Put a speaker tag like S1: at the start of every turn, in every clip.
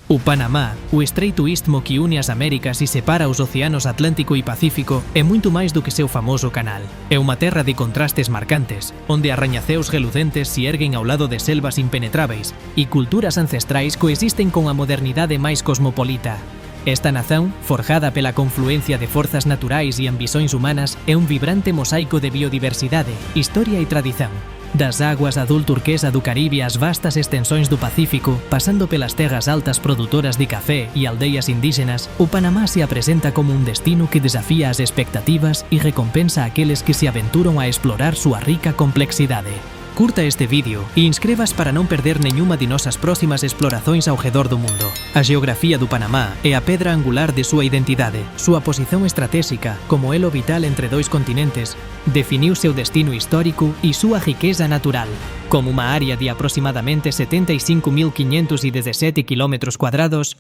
S1: O Panamá, o estreito istmo que une as Américas e separa os océanos Atlántico e Pacífico, é moito máis do que seu famoso canal. É unha terra de contrastes marcantes, onde arrañaceos relucentes se erguen ao lado de selvas impenetráveis e culturas ancestrais coexisten con a modernidade máis cosmopolita. Esta nación, forjada pela confluencia de forzas naturais e ambicións humanas, é un vibrante mosaico de biodiversidade, historia e tradición. Das aguas azul turquesa do Caribe ás vastas extensões do Pacífico, pasando pelas terras altas produtoras de café e aldeias indígenas, o Panamá se apresenta como un destino que desafía as expectativas e recompensa a aqueles que se aventuran a explorar súa rica complexidade. Curta este vídeo e inscrevas para non perder nenhuma de nosas próximas exploracións ao redor do mundo. A geografía do Panamá é a pedra angular de súa identidade, súa posición estratégica como elo vital entre dois continentes, definiu seu destino histórico e súa riqueza natural. Como unha área de aproximadamente 75.517 km²,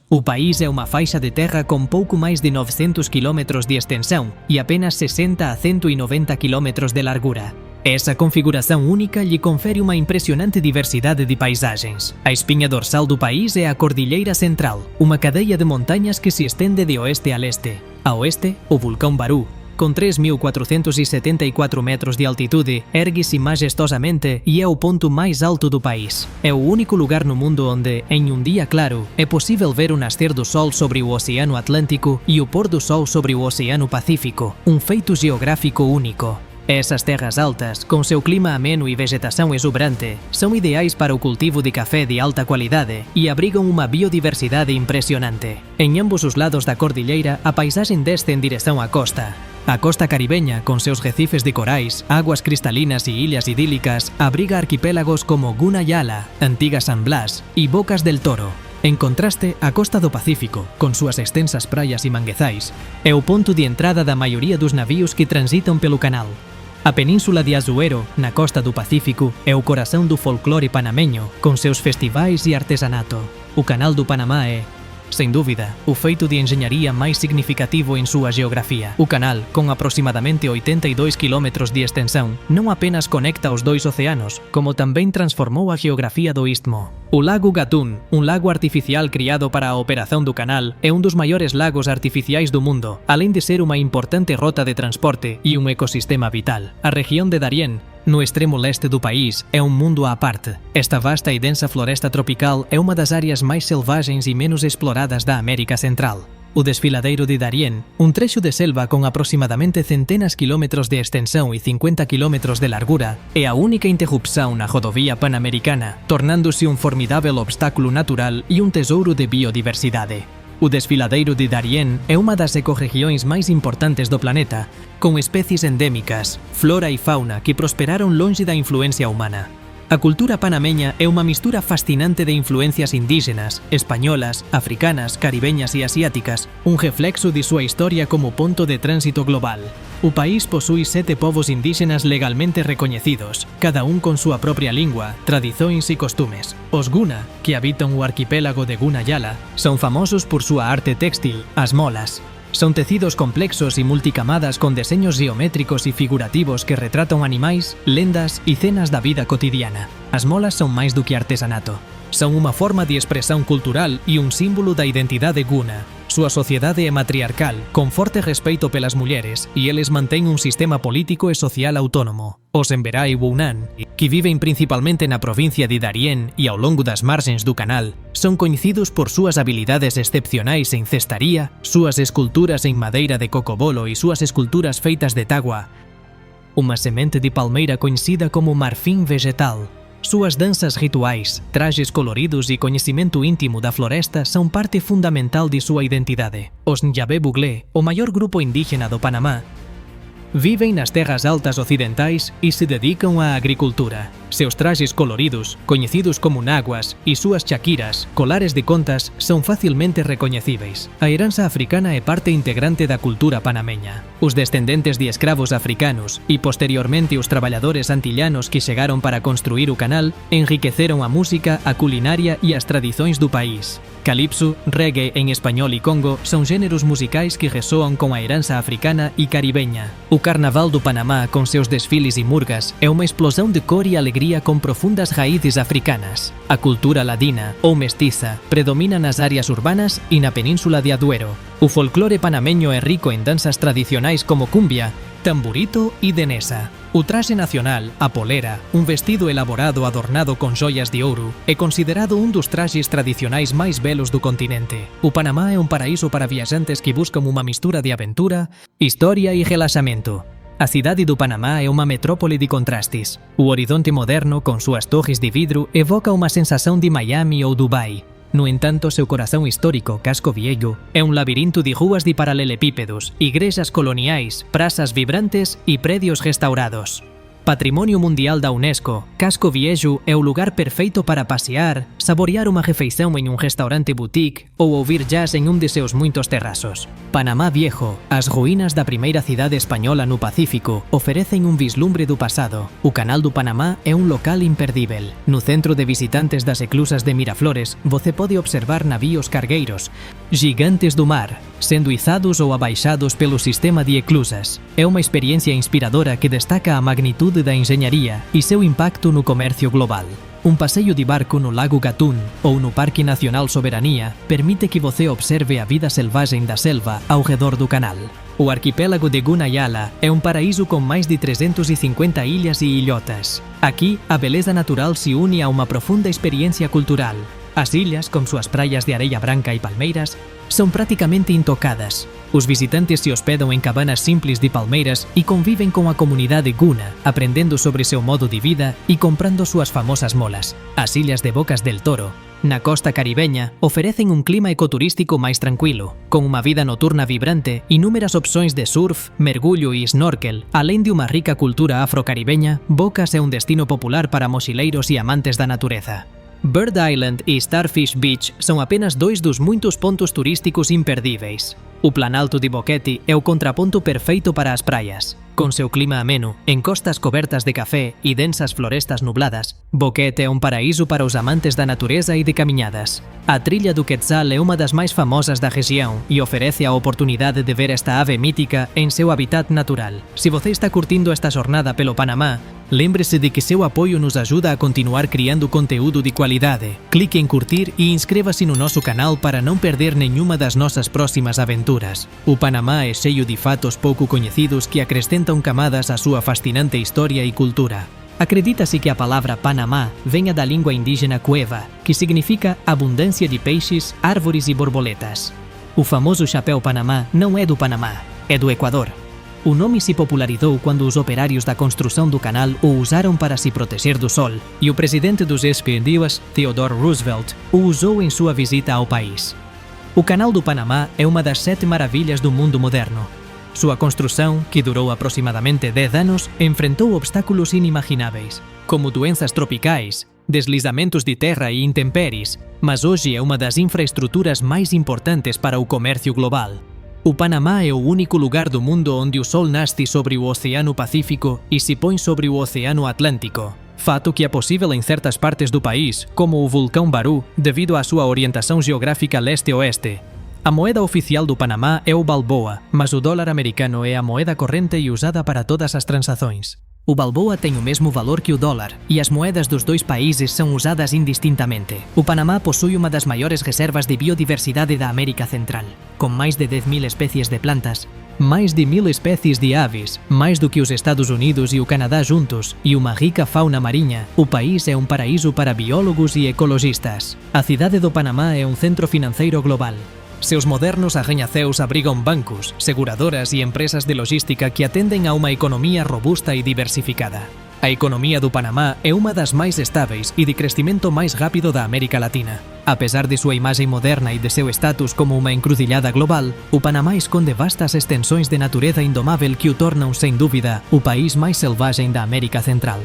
S1: o país é unha faixa de terra con pouco máis de 900 km de extensão e apenas 60 a 190 km de largura. Esa configuración única lle confere unha impresionante diversidade de paisaxes. A espiña dorsal do país é a Cordilleira Central, unha cadeia de montañas que se estende de oeste a leste. A oeste, o vulcán Barú, con 3.474 metros de altitude, ergue-se majestosamente e é o ponto máis alto do país. É o único lugar no mundo onde, en un día claro, é posible ver o nascer do sol sobre o Oceano Atlántico e o pôr do sol sobre o Oceano Pacífico, un feito geográfico único. Esas terras altas, con seu clima ameno e vegetación exuberante, son ideais para o cultivo de café de alta cualidade e abrigan unha biodiversidade impresionante. En ambos os lados da cordilleira, a paisaxen desce en dirección á costa. A costa caribeña, con seus recifes de corais, aguas cristalinas e illas idílicas, abriga arquipélagos como Gunayala, Antigua San Blas e Bocas del Toro. En contraste, a costa do Pacífico, con súas extensas praias e manguezais, é o ponto de entrada da maioría dos navíos que transitan pelo canal. A península de Azuero, na costa do Pacífico, é o corazón do folclore panameño, con seus festivais e artesanato. O canal do Panamá é, sen dúbida, o feito de enxeñaría máis significativo en súa geografía. O canal, con aproximadamente 82 km de extensão, non apenas conecta os dois océanos, como tamén transformou a geografía do istmo. O lago Gatún, un lago artificial criado para a operación do canal, é un dos maiores lagos artificiais do mundo, alén de ser unha importante rota de transporte e un ecosistema vital. A región de Darién, no extremo leste do país, é un mundo á parte. Esta vasta e densa floresta tropical é unha das áreas máis selvaxes e menos exploradas da América Central. O desfiladeiro de Darién, un trexo de selva con aproximadamente centenas kilómetros de extensão e 50 kilómetros de largura, é a única interrupción na rodovía panamericana, tornándose un formidável obstáculo natural e un tesouro de biodiversidade. O desfiladeiro de Darién é unha das ecorregións máis importantes do planeta, con especies endémicas, flora e fauna que prosperaron longe da influencia humana. A cultura panameña é unha mistura fascinante de influencias indígenas, españolas, africanas, caribeñas e asiáticas, un reflexo de súa historia como ponto de tránsito global. O país posúe 7 povos indígenas legalmente recoñecidos, cada un con súa propia lingua, tradicións e costumes. Os Guna, que habitan o arquipélago de Gunayala, son famosos por súa arte téxtil, as molas. Son tecidos complexos e multicamadas con deseños geométricos e figurativos que retratan animais, lendas e cenas da vida cotidiana. As molas son máis do que artesanato. Son unha forma de expresión cultural e un símbolo da identidade guna. Súa sociedade é matriarcal, con forte respeito pelas mulleres, e eles mantén un sistema político e social autónomo. Os Emberá e Wounaan, que viven principalmente na provincia de Darién e ao longo das marxens do canal, son coñecidos por súas habilidades excepcionais en cestaría, súas esculturas en madeira de cocobolo e súas esculturas feitas de tagua, unha semente de palmeira coñecida como marfín vegetal. Súas danzas rituais, trajes coloridos e coñecimento íntimo da floresta son parte fundamental de súa identidade. Os Nyabé Buglé, o maior grupo indígena do Panamá, viven nas terras altas occidentais e se dedican á agricultura. Seus trajes coloridos, coñecidos como naguas, e súas chaquiras, colares de contas, son facilmente recoñecíveis. A heranza africana é parte integrante da cultura panameña. Os descendentes de escravos africanos e posteriormente os traballadores antillanos que chegaron para construir o canal enriqueceron a música, a culinaria e as tradicións do país. Calipso, reggae en español e congo son xéneros musicais que resoan con a heranza africana e caribeña. O Carnaval do Panamá, con seus desfiles e murgas, é unha explosión de cor e alegría alegría con profundas raíces africanas. A cultura ladina ou mestiza predomina nas áreas urbanas e na península de Aduero. O folclore panameño é rico en danzas tradicionais como cumbia, tamburito e denesa. O traxe nacional, a polera, un vestido elaborado adornado con joias de ouro, é considerado un dos traxes tradicionais máis belos do continente. O Panamá é un paraíso para viaxantes que buscan unha mistura de aventura, historia e relaxamento. A cidade do Panamá é unha metrópole de contrastes. O horizonte moderno, con súas torres de vidro, evoca unha sensación de Miami ou Dubai. No entanto, seu corazón histórico, Casco Viejo, é un labirinto de rúas de paralelepípedos, igrexas coloniais, prazas vibrantes e predios restaurados. Patrimonio Mundial da Unesco, Casco Viejo é o lugar perfeito para pasear, saborear unha refeição en un restaurante boutique ou ouvir jazz en un de seus muitos terrazos. Panamá Viejo, as ruínas da primeira cidade española no Pacífico, oferecen un vislumbre do pasado. O Canal do Panamá é un local imperdível. No centro de visitantes das eclusas de Miraflores, você pode observar navíos cargueiros, gigantes do mar, sendo izados ou abaixados pelo sistema de eclusas. É unha experiencia inspiradora que destaca a magnitude da engenharia e seu impacto no comercio global. Un paseio de barco no Lago Gatún ou no Parque Nacional Soberania permite que você observe a vida selvagem da selva ao redor do canal. O arquipélago de Gunayala é un paraíso con máis de 350 ilhas e ilhotas. Aquí, a beleza natural se une a unha profunda experiencia cultural. As illas, con súas praias de areia branca e palmeiras, son prácticamente intocadas. Os visitantes se hospedan en cabanas simples de palmeiras e conviven con a comunidade guna, aprendendo sobre seu modo de vida e comprando súas famosas molas. As illas de Bocas del Toro, na costa caribeña, oferecen un clima ecoturístico máis tranquilo, con unha vida noturna vibrante, inúmeras opcións de surf, mergullo e snorkel, alén de unha rica cultura afrocaribeña. Bocas é un destino popular para mochileiros e amantes da natureza. Bird Island e Starfish Beach son apenas dois dos muitos pontos turísticos imperdíveis. O Planalto de Boquete é o contraponto perfeito para as praias. Con seu clima ameno, en costas cobertas de café e densas florestas nubladas, Boquete é un paraíso para os amantes da natureza e de camiñadas. A Trilla do Quetzal é unha das máis famosas da rexión e oferece a oportunidade de ver esta ave mítica en seu hábitat natural. Se você está curtindo esta xornada pelo Panamá, lembre-se de que seu apoio nos ajuda a continuar criando conteúdo de qualidade. Clique en curtir e inscreva-se no nosso canal para não perder nenhuma das nossas próximas aventuras. O Panamá é cheio de fatos pouco coñecidos que acrescentam camadas á súa fascinante historia e cultura. Acredita-se que a palavra Panamá venha da língua indígena cueva, que significa abundância de peixes, árvores e borboletas. O famoso chapéu Panamá não é do Panamá, é do Equador. O nome se popularizou quando os operários da construção do canal o usaram para se proteger do sol, e o presidente dos Estados Unidos, Theodore Roosevelt, o usou em sua visita ao país. O Canal do Panamá é uma das 7 maravilhas do mundo moderno. Sua construção, que durou aproximadamente 10 anos, enfrentou obstáculos inimagináveis, como doenças tropicais, deslizamentos de terra e intempéries, mas hoje é uma das infraestruturas mais importantes para o comércio global. O Panamá é o único lugar do mundo onde o sol nasce sobre o Oceano Pacífico e se põe sobre o Oceano Atlântico, fato que é possível em certas partes do país, como o vulcão Barú, devido à sua orientação geográfica leste-oeste. A moeda oficial do Panamá é o Balboa, mas o dólar americano é a moeda corrente e usada para todas as transações. O Balboa tem o mesmo valor que o dólar, e as moedas dos dois países são usadas indistintamente. O Panamá possui uma das maiores reservas de biodiversidade da América Central, com mais de 10.000 espécies de plantas, mais de 1.000 espécies de aves, mais do que os Estados Unidos e o Canadá juntos, e uma rica fauna marinha. O país é um paraíso para biólogos e ecologistas. A cidade do Panamá é um centro financeiro global. Seus modernos arranha-céus abrigam bancos, seguradoras e empresas de logística que atendem a uma economia robusta e diversificada. A economia do Panamá é uma das mais estáveis e de crescimento mais rápido da América Latina. Apesar de sua imagem moderna e de seu status como uma encruzilhada global, o Panamá esconde vastas extensões de natureza indomável que o tornam, sem dúvida, o país mais selvagem da América Central.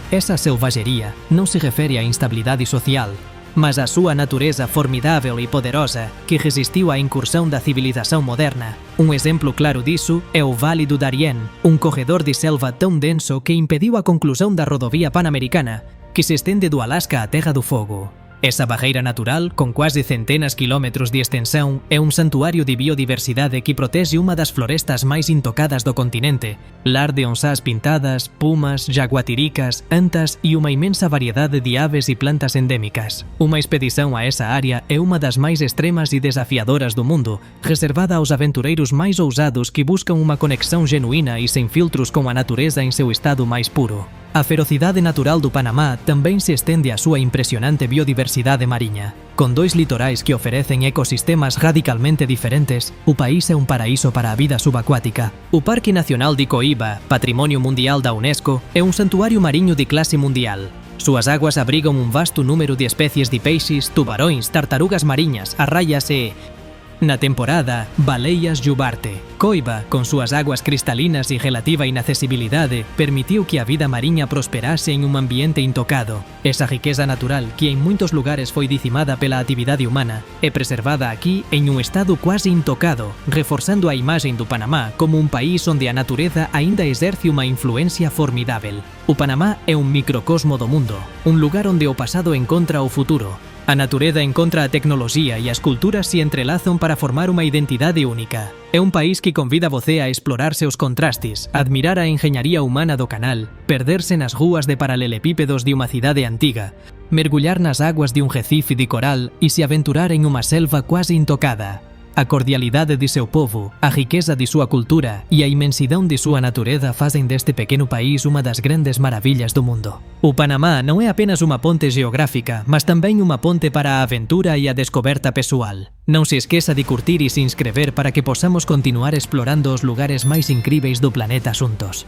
S1: Essa selvageria não se refere à instabilidade social, mas a sua natureza formidável e poderosa que resistiu à incursão da civilização moderna. Um exemplo claro disso é o Vale do Darién, um corredor de selva tão denso que impediu a conclusão da rodovia pan-americana, que se estende do Alasca à Terra do Fogo. Esa barreira natural, con quase centenas quilómetros de extensão, é un santuario de biodiversidade que protege unha das florestas máis intocadas do continente, lar de onsás pintadas, pumas, jaguatiricas, antas e unha imensa variedade de aves e plantas endémicas. Unha expedición a esa área é unha das máis extremas e desafiadoras do mundo, reservada aos aventureiros máis ousados que buscan unha conexão genuína e sen filtros con a natureza en seu estado máis puro. A ferocidade natural do Panamá tamén se estende á súa impresionante biodiversidade mariña. Con 2 litorais que oferecen ecosistemas radicalmente diferentes, o país é un paraíso para a vida subacuática. O Parque Nacional de Coíba, Patrimonio Mundial da UNESCO, é un santuario mariño de clase mundial. Súas aguas abrigan un vasto número de especies de peixes, tubarões, tartarugas mariñas, arraias e... Na temporada, baleias jubarte. Coiba, con súas aguas cristalinas e relativa inaccesibilidade, permitiu que a vida mariña prosperase en un ambiente intocado. Esa riqueza natural, que en moitos lugares foi dicimada pela actividade humana, é preservada aquí en un estado quase intocado, reforzando a imaxe do Panamá como un país onde a natureza aínda exerce unha influencia formidável. O Panamá é un microcosmo do mundo, un lugar onde o pasado encontra o futuro. A natureza encontra a tecnoloxía e as culturas se entrelazan para formar unha identidade única. É un país que convida a você a explorar seus contrastes, admirar a enxeñaría humana do canal, perderse nas rúas de paralelepípedos de unha cidade antiga, mergullar nas aguas de un recife de coral e se aventurar en unha selva quase intocada. A cordialidade de seu povo, a riqueza de súa cultura e a imensidão de súa natureza fazem deste pequeno país unha das grandes maravillas do mundo. O Panamá non é apenas unha ponte geográfica, mas tamén unha ponte para a aventura e a descoberta pessoal. Non se esqueza de curtir e se inscrever para que possamos continuar explorando os lugares máis incríveis do planeta xuntos.